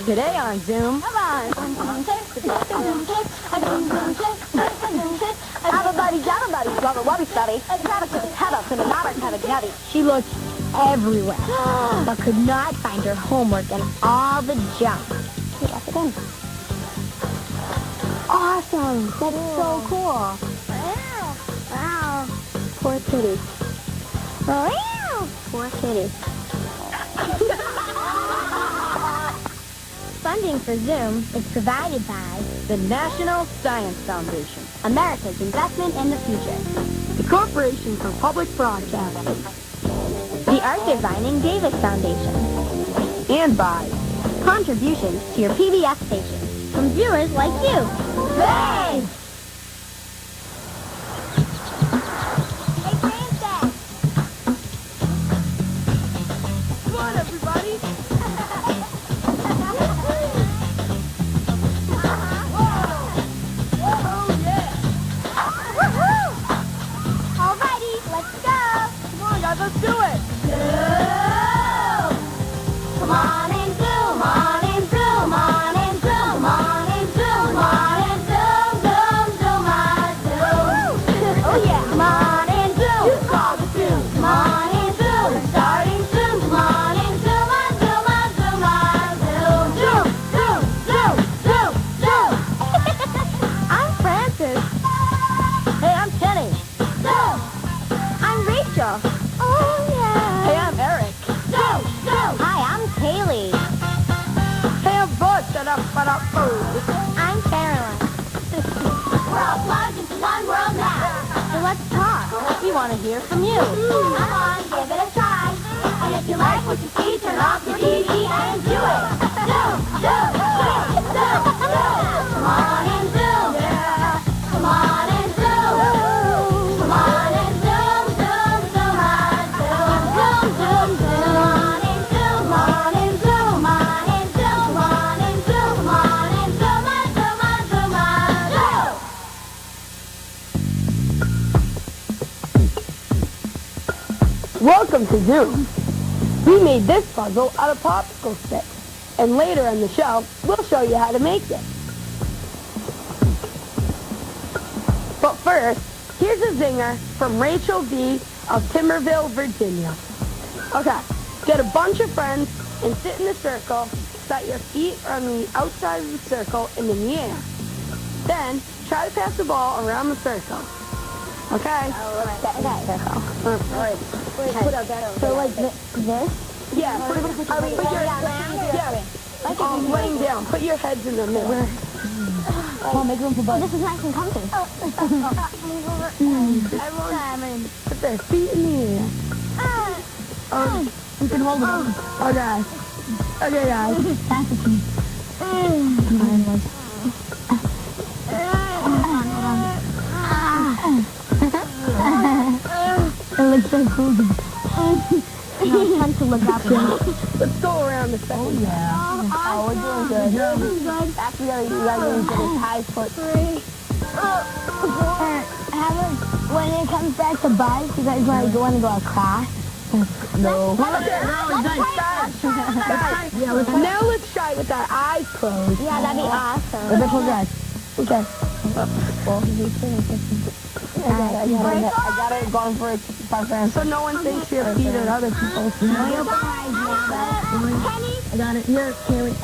Today on Zoom. Come on. Everybody, everybody, rubber wubby study. A rabbit took his head up and another kind of nutty. She looked everywhere, but could not find her homework and all the junk. He left it in. Awesome. That's so cool. Wow. Poor kitty. Wow. Poor kitty. Funding for Zoom is provided by the National Science Foundation, America's investment in the future. the Corporation for Public Broadcasting, the Arthur Vining Davis Foundation, and by Contributions to your PBS station from viewers like you. Thanks! Hey, Granddad. Come on, everybody! Alrighty, let's go. Come on, guys, let's do it! Come on and zoom, on and zoom, on and zoom, on and zoom, on and zoom, zoom, zoom, on zoom. Oh yeah, come on and zoom. You call the zoom. Come on and zoom. We're starting soon. Come on and zoom, on zoom, on zoom, on zoom, zoom, zoom, zoom, zoom, zoom. I'm Francis. Hey, I'm Kenny. Zoom. I'm Rachel. Oh yeah. Hey, I'm Eric. Zoom, zoom. Hi, I'm Kaleigh. Hey, I'm Bud. Food. I'm Caroline. We're all plugged into one world now. So let's talk. We want to hear from you. Come on, give it a try. And if you like what you see, turn off your TV and do it. Zoom, zoom, zoom, zoom, zoom. Come on and zoom. Yeah. Come on and zoom. Come on and zoom, zoom, zoom, on zoom, zoom, zoom, zoom. Come on and zoom, on and zoom, on and zoom, on and zoom, on and zoom, on zoom, on zoom, on zoom. Welcome to Zoom. We made this puzzle out of popsicle sticks, and later in the show, we'll show you how to make it. But first, here's a zinger from Rachel V. of Timberville, Virginia. Okay, get a bunch of friends and sit in a circle. Set your feet on the outside of the circle and in the air. Then, try to pass the ball around the circle. Okay? Circle. Put our bed over So there. like this? Yeah, put your laying down. Put your heads in the middle. Oh, make room for both. This is nice and comfy. Everyone put their feet in the air. You can hold it. Okay. Okay, guys. That's the key. It looks so cool. No, it's fun to look up. Let's go around the second. Oh, yeah. Oh, we're doing good. After you gotta get a high foot. When it comes back to bikes, you guys want to go across? No. Now let's try with our eyes closed. Yeah, that'd be awesome. Let's close our eyes. Okay. I got it going for it. So no one thinks your feet are other people's. Kenny? I got it. Here, Kaleigh.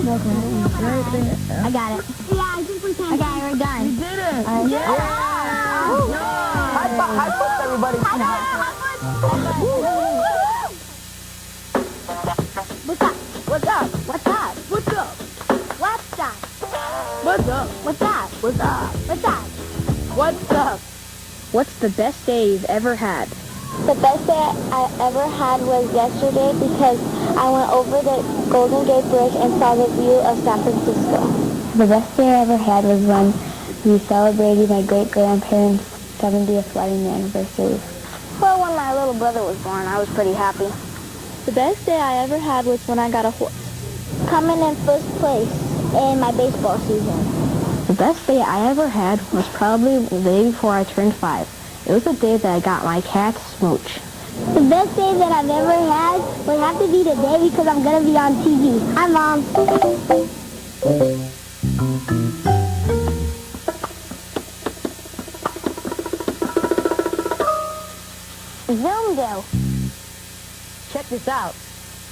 Right there. I got it. Yeah, I think we can. Okay, we're done. You did it. Yeah. High five, everybody. What's up? What's up? What's up? What's up? What's up? What's up? What's up? What's up? What's up? What's up? What's the best day you've ever had? The best day I ever had was yesterday because I went over the Golden Gate Bridge and saw the view of San Francisco. The best day I ever had was when we celebrated my great-grandparents' 70th wedding anniversary. Well, when my little brother was born, I was pretty happy. The best day I ever had was when I got a horse. Coming in first place in my baseball season. The best day I ever had was probably the day before I turned 5. It was the day that I got my cat, Smooch. The best day that I've ever had would have to be today because I'm going to be on TV. Hi, Mom. this out.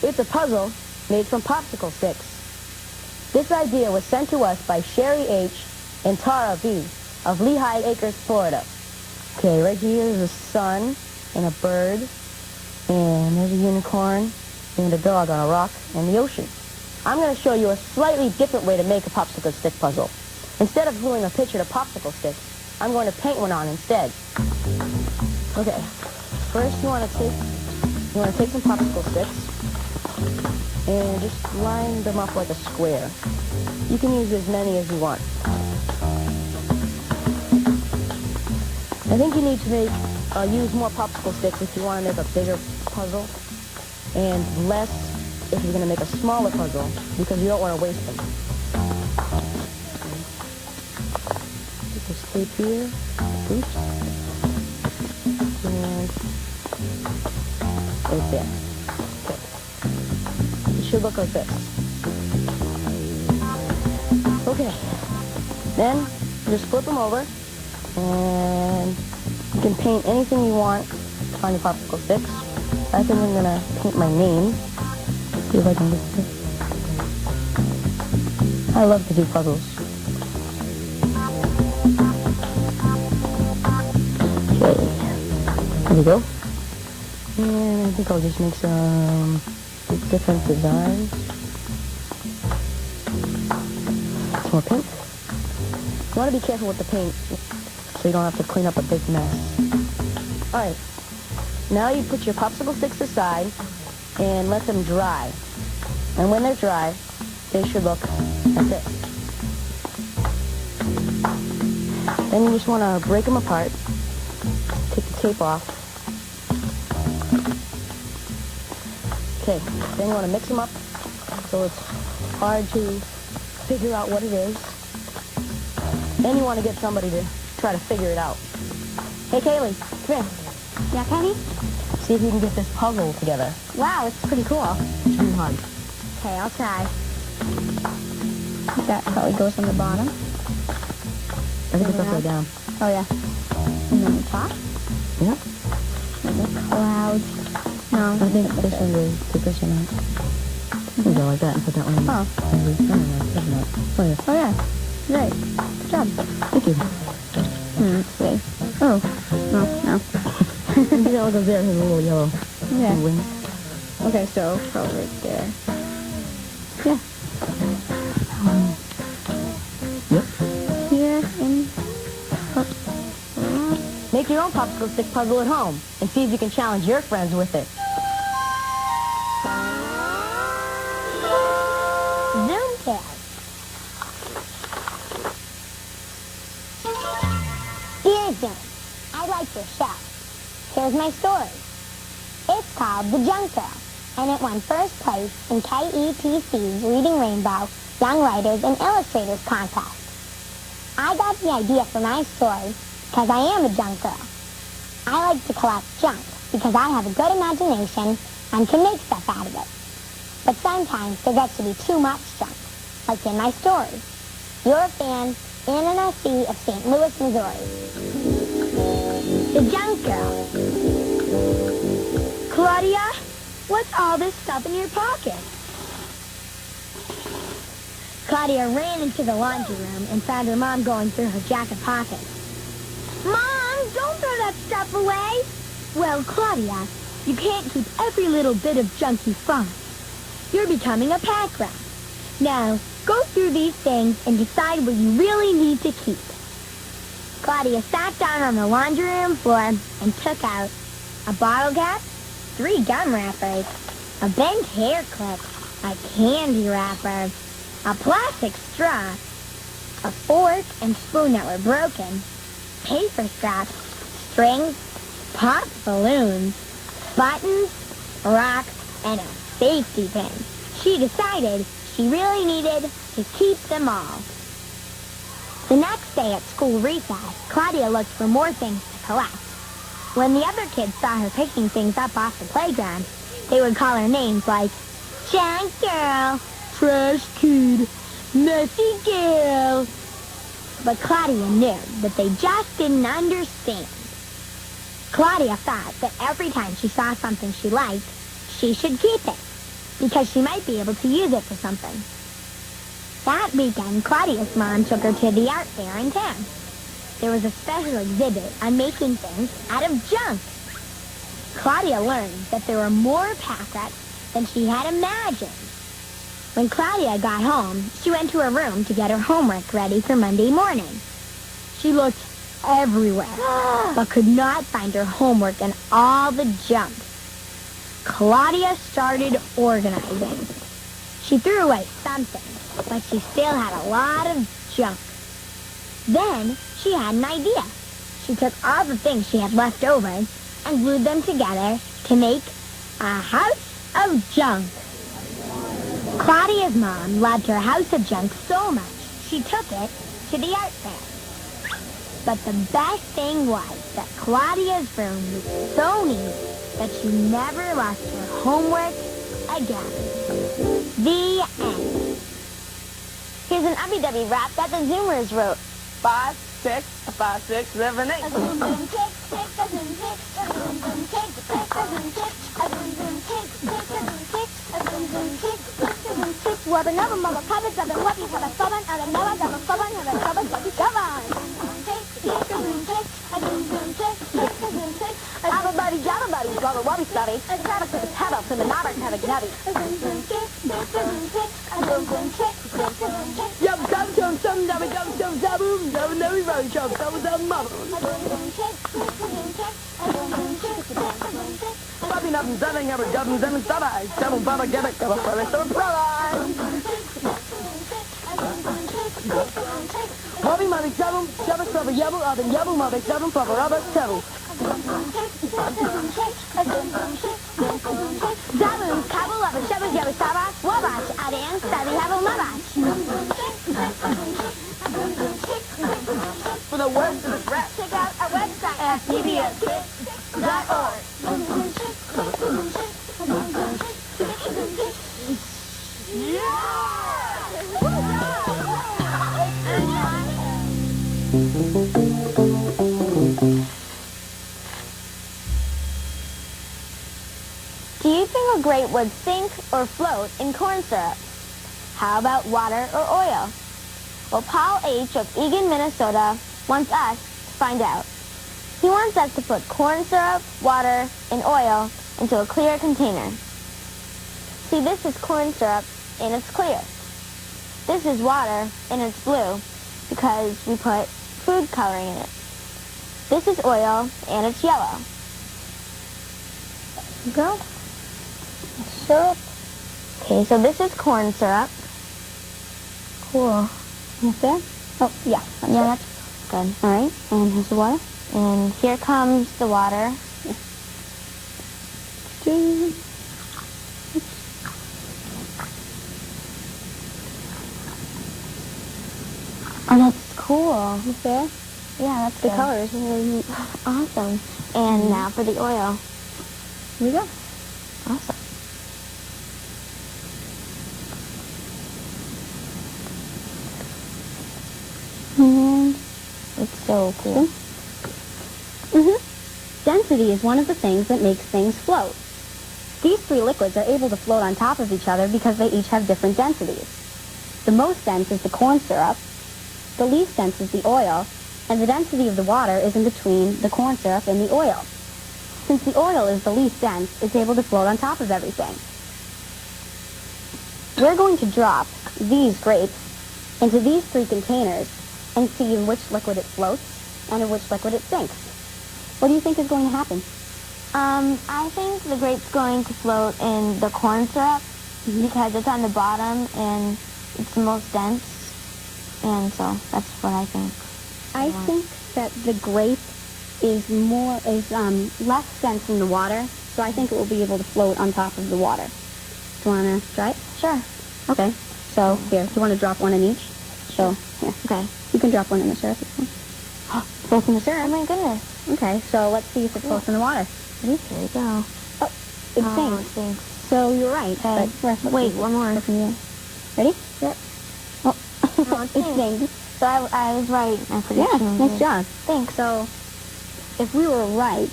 It's a puzzle made from popsicle sticks. This idea was sent to us by Sherry H. and Tara V. of Lehigh Acres, Florida. Okay, right here is a sun and a bird, and there's a unicorn and a dog on a rock and the ocean. I'm going to show you a slightly different way to make a popsicle stick puzzle. Instead of gluing a picture to popsicle sticks, I'm going to paint one on instead. Okay, first you want to take some popsicle sticks and just line them up like a square. You can use as many as you want. I think you need to use more popsicle sticks if you want to make a bigger puzzle, and less if you're going to make a smaller puzzle, because you don't want to waste them. Put this tape here. Oops. And right there. Okay. It should look like this. Okay. Then just flip them over, and you can paint anything you want on your popsicle sticks. I think I'm gonna paint my name. See if I can get this. I love to do puzzles. Okay, here we go. And I think I'll just make some different designs. Some more paint. You want to be careful with the paint so you don't have to clean up a big mess. Alright, now you put your popsicle sticks aside and let them dry. And when they're dry, they should look like this. Then you just want to break them apart, take the tape off. Okay, then you want to mix them up so it's hard to figure out what it is. Then you want to get somebody to try to figure it out. Hey, Kaleigh, come here. Yeah, Kenny? See if you can get this puzzle together. Wow, it's pretty cool. It's really hard. Okay, I'll try. That probably goes on the bottom. I think it's upside down. Oh, yeah. And then the top? Yeah. And the clouds. No. I think this one is, take this one out. You can go like that and put that one in. Oh. Oh, yeah. Oh, yeah. Great. Good job. Thank you. Let's see. Oh. No. You know, look up there, has a little yellow Yeah. wing. Okay, so probably right there. Yeah. Yep. Here and Make your own popsicle stick puzzle at home and see if you can challenge your friends with it. Zoomcast. Dear Zoom, I like your show. Here's my story. It's called The Junk Girl, and it won first place in KETC's Reading Rainbow Young Writers and Illustrators Contest. I got the idea for my story because I am a junk girl. I like to collect junk because I have a good imagination and can make stuff out of it. But sometimes there gets to be too much junk, like in my story. You're a fan, Anna and C. of St. Louis, Missouri. The Junk Girl. Claudia, what's all this stuff in your pocket? Claudia ran into the laundry room and found her mom going through her jacket pockets. Mom, don't throw that stuff away. Well, Claudia, you can't keep every little bit of junk you find. You're becoming a pack rat. Now, go through these things and decide what you really need to keep. Claudia sat down on the laundry room floor and took out a bottle cap, 3 gum wrappers, a bent hair clip, a candy wrapper, a plastic straw, a fork and spoon that were broken, paper straps, strings, pop balloons, buttons, rocks, and a safety pin. She decided she really needed to keep them all. The next day at school recess, Claudia looked for more things to collect. When the other kids saw her picking things up off the playground, they would call her names like Junk Girl, Trash Kid, Messy Girl. But Claudia knew that they just didn't understand. Claudia thought that every time she saw something she liked, she should keep it, because she might be able to use it for something. That weekend, Claudia's mom took her to the art fair in town. There was a special exhibit on making things out of junk. Claudia learned that there were more pack rats than she had imagined. When Claudia got home, she went to her room to get her homework ready for Monday morning. She looked everywhere, but could not find her homework in all the junk. Claudia started organizing. She threw away something, but she still had a lot of junk. Then she had an idea. She took all the things she had left over and glued them together to make a house of junk. Claudia's mom loved her house of junk so much, she took it to the art fair. But the best thing was that Claudia's room was so neat that she never lost her homework again. The end. Here's an Ubbi Dubbi Rap that the Zoomers wrote. 5, 6, 5, 6, 7, 8. A zoom zoom tick, tick, a zoom tick, a zoom zoom tick, tick, a zoom tick, a zoom zoom tick, tick, a zoom tick, a zoom zoom tick, tick, a zoom tick. Wubba nubba mubba pubba zubba wubby have a fubba and a nubba gubba fubba have a fubba wubby gubba. Tick, tick, a zoom tick, a zoom zoom tick, tick, a zoom tick. Everybody, everybody, brother, what we study? It's got to the head up and the knobber have a nubby. A zoom zoom tick, tick, a zoom tick, a zoom zoom tick, tick, a zoom tick. Yum, dum, dum, dum, dum, dum, dum, dum, boom, dum, dum, dum, dum, dum, dum, dum. Bobby nothing, nothing, ever, dum, dum, dum, dum, baba, get it, come on, brother. Bobby, mother, double, double, double, yabble, oven, yabble, mother, double, double, rubber, double. Zaboom, kabul, lubba, shubba, jubba, sabash, wabash, adan, stabby, habble, mabash. For the words of this rap, Check out our website at pbskids.org. Do you think a grape would sink or float in corn syrup? How about water or oil? Well, Paul H. of Eagan, Minnesota wants us to find out. He wants us to put corn syrup, water, and oil into a clear container. See, this is corn syrup and it's clear. This is water and it's blue because we put food coloring in it. This is oil and it's yellow. There you go. Syrup. Okay, so this is corn syrup. Cool. Okay. Oh, yeah. That's good. All right. And here's the water. And here comes the water. Oh, that's cool. Okay. Yeah, that's the good. colors. Really awesome. And now for the oil. Here we go. Awesome. And it's so cool. Density is one of the things that makes things float. These three liquids are able to float on top of each other because they each have different densities. The most dense is the corn syrup, the least dense is the oil, and the density of the water is in between the corn syrup and the oil. Since the oil is the least dense, it's able to float on top of everything. We're going to drop these grapes into these three containers and see in which liquid it floats and in which liquid it sinks. What do you think is going to happen? I think the grape's going to float in the corn syrup because it's on the bottom and it's the most dense. And so that's what I think. I think that the grape is less dense than the water, so I think it will be able to float on top of the water. Do you want to try it? Sure. Okay. So here, do you want to drop one in each? So here. Okay. You can drop one in the syrup if you want. Both in the syrup. Oh my goodness. Okay, so let's see if it floats in the water. Ready? Here we go. Oh, it Oh, it sinks. sinks. So you're right. Okay. But Wait, one more. Ready? Yep. Oh, Oh, it it sinks. sinks. So I was right. I Yeah, prediction. nice job. Thanks. So if we were right,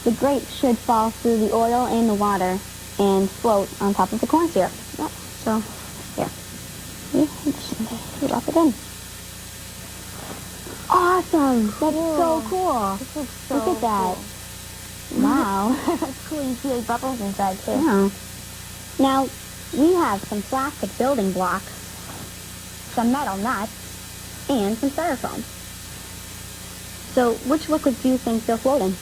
the grape should fall through the oil and the water and float on top of the corn syrup. Yep. So, here. See? Drop it in. Awesome! That's so cool. This looks so Look at that. cool. Wow. That's cool. You see like bubbles inside too. Yeah. Now, we have some plastic building blocks, some metal nuts, and some styrofoam. So, which liquids do you think they'll float in?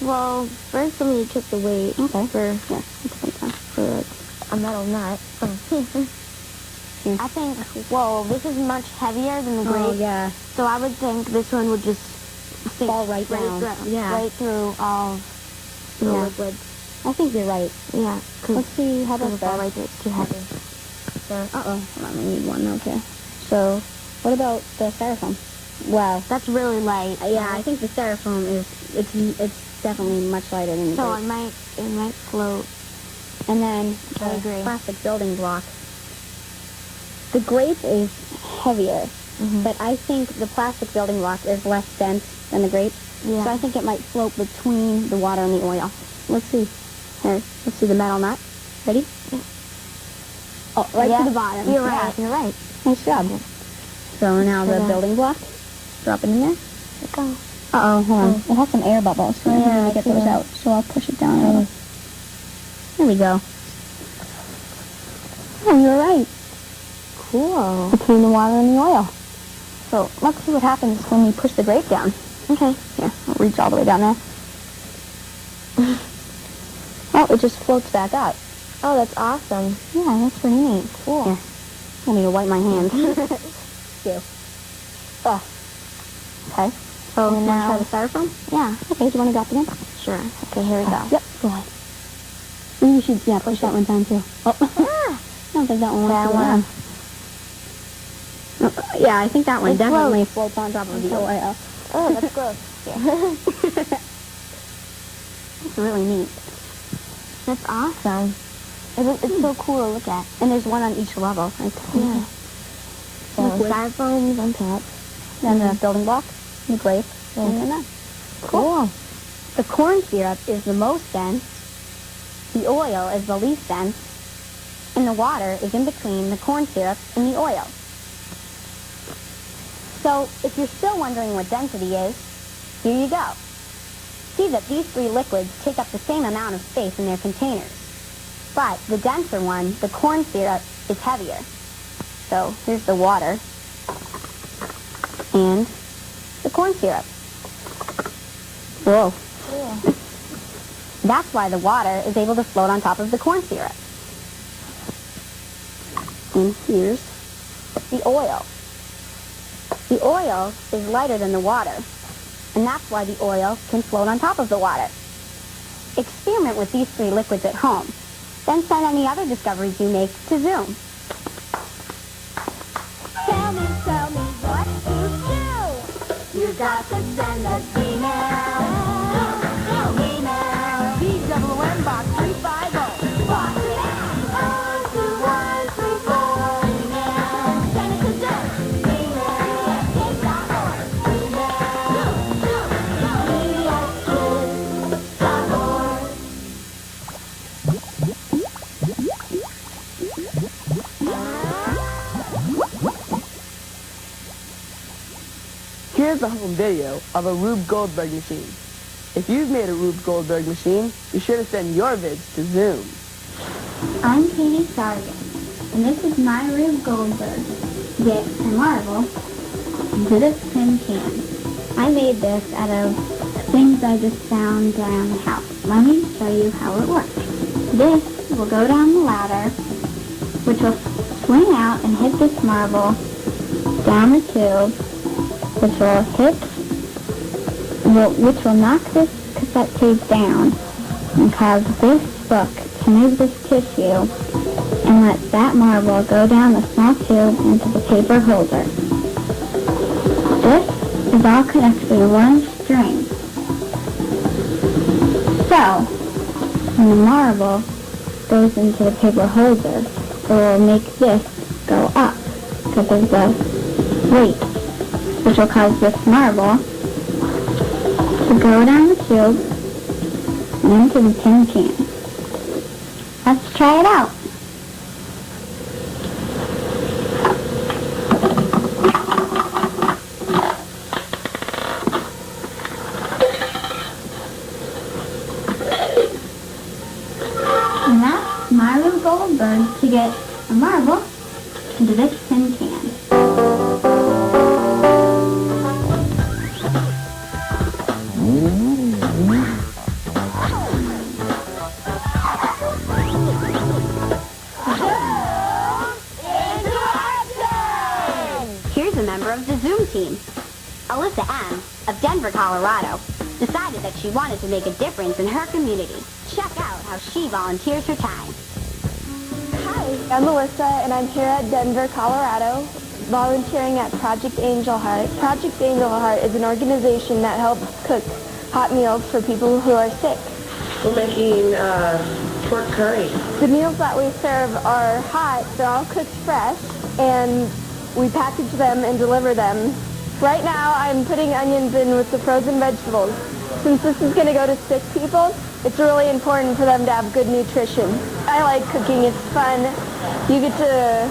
Well, first let me check the weight. Okay. For a metal nut. Here. I think, whoa, this is much heavier than the grape. Oh, yeah. So I would think this one would just sink Fall right down. Yeah. Right through all the Yeah. liquids. I think you're right. Yeah. Let's see, how about fall that? right through. It's too heavy. There. Uh-oh. Hold on, we need one, okay. So, what about the styrofoam? Wow. That's really light. Yeah, I think the styrofoam it's definitely much lighter than the So grape. it might float. And then I the agree. plastic building block. The grape is heavier, but I think the plastic building block is less dense than the grape. Yeah. So I think it might float between the water and the oil. Let's see. Here, let's see the metal nut. Ready? Oh, right to the bottom. You're Yeah. right. You're right. Nice job. So now the building block. Drop it in there. Go. Uh-oh, hold on. It has some air bubbles, so I need to get those out. So I'll push it down a little. There we go. Oh, you're right. Cool. Between the water and the oil. So let's see what happens when we push the grape down. Okay. Here, I'll reach all the way down there. Oh, it just floats back up. Oh, that's awesome. Yeah, that's pretty neat. Cool. Here, I need to wipe my hands. Here. Oh. Okay. So And now now- try the styrofoam? Yeah. Okay, do you want to drop it in? Sure. Okay, here we go. Yep, go ahead. Maybe you should, push that one down too. Oh. I don't think that one wants to go down. Yeah, I think that one definitely floats on top of the oil. Oh, that's gross. It's really neat. That's awesome. It's so cool to look at. And there's one on each level. Right? Yeah. So Liquid. styrofoam's on top. Then the building block, the grape, and then that. Cool. The corn syrup is the most dense, the oil is the least dense, and the water is in between the corn syrup and the oil. So, if you're still wondering what density is, here you go. See that these three liquids take up the same amount of space in their containers. But the denser one, the corn syrup, is heavier. So, here's the water and the corn syrup. Whoa. Yeah. That's why the water is able to float on top of the corn syrup. And here's the oil. The oil is lighter than the water, and that's why the oil can float on top of the water. Experiment with these three liquids at home. Then send any other discoveries you make to Zoom. Tell me what to do. You got to send us email. Email. BWM Box 350. Box it out. 12134. Email. Send it to Zoom. Email. Kids.org. Here's a home video of a Rube Goldberg machine. If you've made a Rube Goldberg machine, be sure to send your vids to Zoom. I'm Katie Sargent, and this is my Rube Goldberg. Get a marble into this tin can. I made this out of things I just found around the house. Let me show you how it works. This will go down the ladder, which will swing out and hit this marble down the tube, which will knock this cassette tape down and cause this book to move this tissue and let that marble go down the small tube into the paper holder. This is all connected to one string. So, when the marble goes into the paper holder, it will make this go up because of the weight, which will cause this marble to go down the tube and into the tin can. Let's try it out. And that's my Rube Goldberg to get a marble into this tin can. Here's a member of the Zoom team. Alyssa M. of Denver, Colorado, decided that she wanted to make a difference in her community. Check out how she volunteers her time. Hi, I'm Alyssa, and I'm here at Denver, Colorado, volunteering at Project Angel Heart. Project Angel Heart is an organization that helps cook hot meals for people who are sick. We're making pork curry. The meals that we serve are hot, they're all cooked fresh, and we package them and deliver them. Right now, I'm putting onions in with the frozen vegetables. Since this is going to go to sick people, it's really important for them to have good nutrition. I like cooking. It's fun. You get to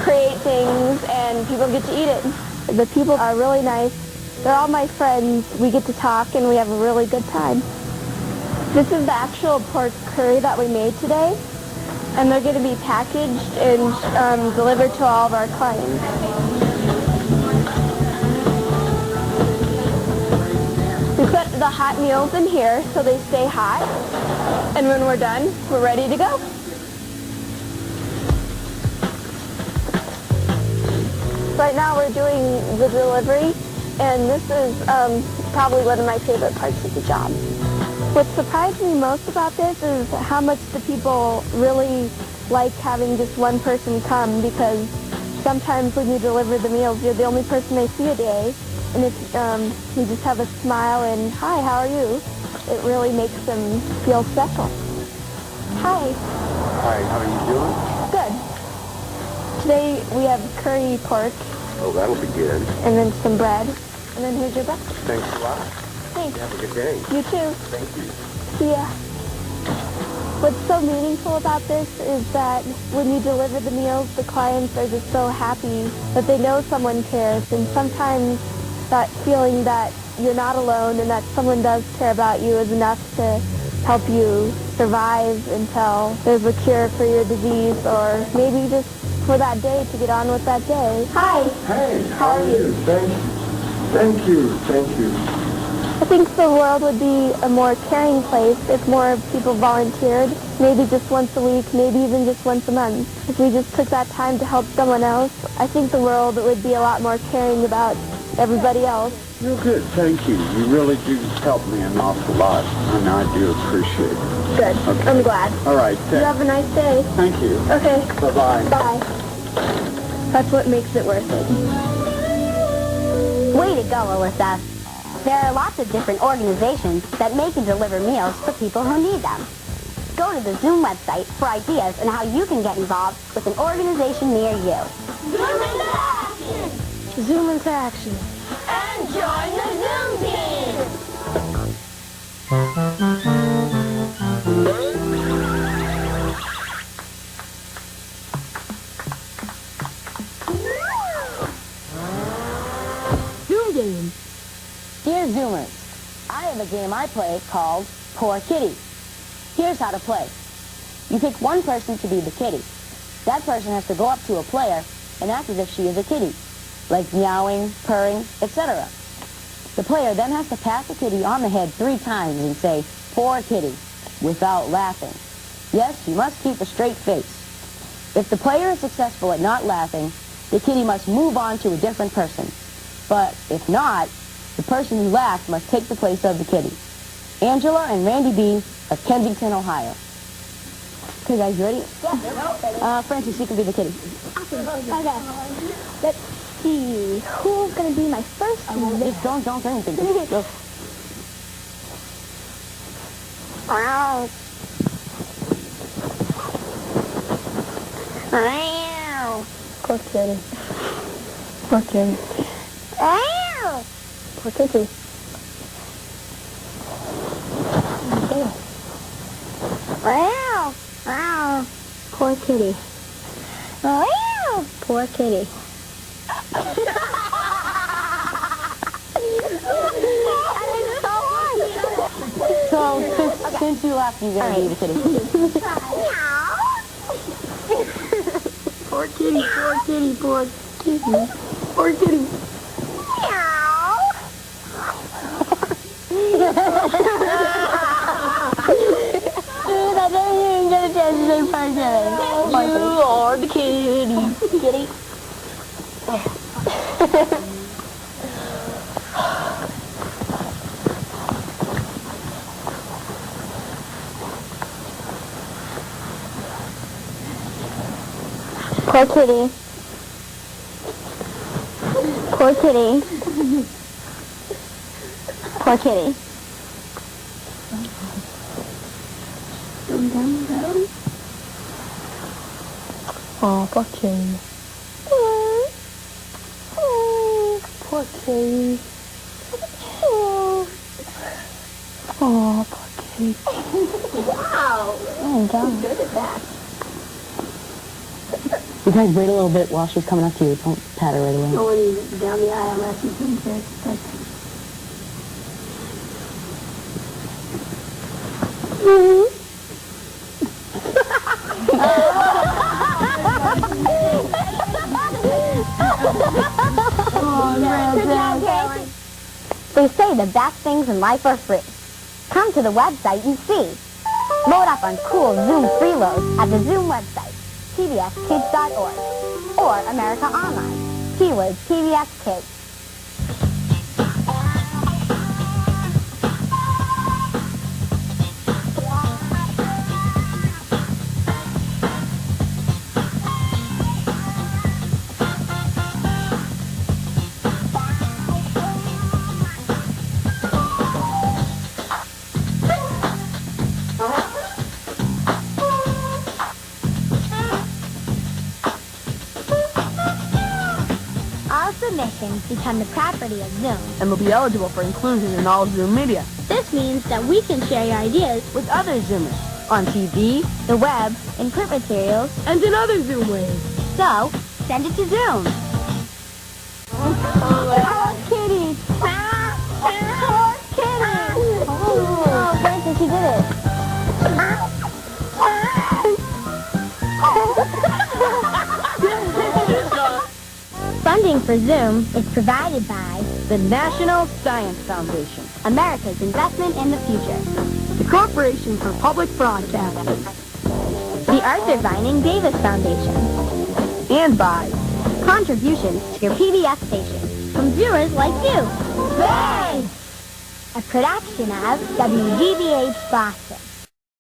create things, and people get to eat it. The people are really nice. They're all my friends. We get to talk, and we have a really good time. This is the actual pork curry that we made today, and they're going to be packaged and delivered to all of our clients. We put the hot meals in here so they stay hot, and when we're done, we're ready to go. Right now we're doing the delivery, and this is probably one of my favorite parts of the job. What surprised me most about this is how much the people really like having just one person come, because sometimes when you deliver the meals, you're the only person they see a day, and if you just have a smile and, hi, how are you? It really makes them feel special. Hi. Hi, how are you doing? Good. Today we have curry pork. Oh, that'll be good. And then some bread. And then here's your breakfast. Thanks a lot. Thanks. Have a good day. You too. Thank you. See ya. What's so meaningful about this is that when you deliver the meals, the clients are just so happy that they know someone cares. And sometimes that feeling that you're not alone and that someone does care about you is enough to help you survive until there's a cure for your disease, or maybe just for that day to get on with that day. Hi. Hey, how are you? Thank you. I think the world would be a more caring place if more people volunteered, maybe just once a week, maybe even just once a month. If we just took that time to help someone else, I think the world would be a lot more caring about everybody else. You're good, thank you. You really do help me an awful lot, and I do appreciate it. Good. Okay. I'm glad. All right, You have a nice day. thank you. Okay. Bye-bye. Bye. That's what makes it worth it. Way to go, Alyssa. There are lots of different organizations that make and deliver meals for people who need them. Go to the Zoom website for ideas on how you can get involved with an organization near you. Zoom into action! Zoom into action. And join the Zoom team! Zoom game. Dear Zoomers, I have a game I play called Poor Kitty. Here's how to play. You pick one person to be the kitty. That person has to go up to a player and act as if she is a kitty, like meowing, purring, etc. The player then has to pat the kitty on the head 3 times and say, "Poor kitty," without laughing. Yes, you must keep a straight face. If the player is successful at not laughing, the kitty must move on to a different person. But if not, the person who laughed must take the place of the kitty. Angela and Randy B. of Kensington, Ohio. Okay, guys, you ready? Yeah. Francis, you can be the kitty. Okay. Let's see. Who's going to be my first one? Just don't say anything. Just go. Wow. Poor kitty. Poor kitty. Poor kitty. Okay. Wow. Poor kitty. Oh, poor kitty. So, since you left, you're going to be the kitty. Poor kitty, poor kitty, poor kitty. Poor kitty. I don't even get a chance to say poor kitty. You are the kitty. Kitty. Poor kitty. Poor kitty. Poor kitty. Oh, poor kitty. Poor kitty. Oh, poor kitty. Wow. Oh, God. Good at that. You guys wait a little bit while she's coming up to you. Don't pat her right away. Going down the aisle after you They say the best things in life are free. Come to the website and see. Load up on cool Zoom freeloads at the Zoom website, pbskids.org, or America Online. Keyword PBS Kids. Submissions become the property of Zoom. and will be eligible for inclusion in all Zoom media This means that we can share your ideas with other Zoomers on TV the web, in print materials. and in other Zoom ways. So, send it to Zoom. Oh, kitty. Poor kitty. Oh, Francis, you did it. Funding for Zoom is provided by The National Science Foundation, America's investment in the future. the Corporation for Public Broadcasting, the Arthur Vining Davis Foundation, and by Contributions to your PBS station from viewers like you. a production of WGBH Boston.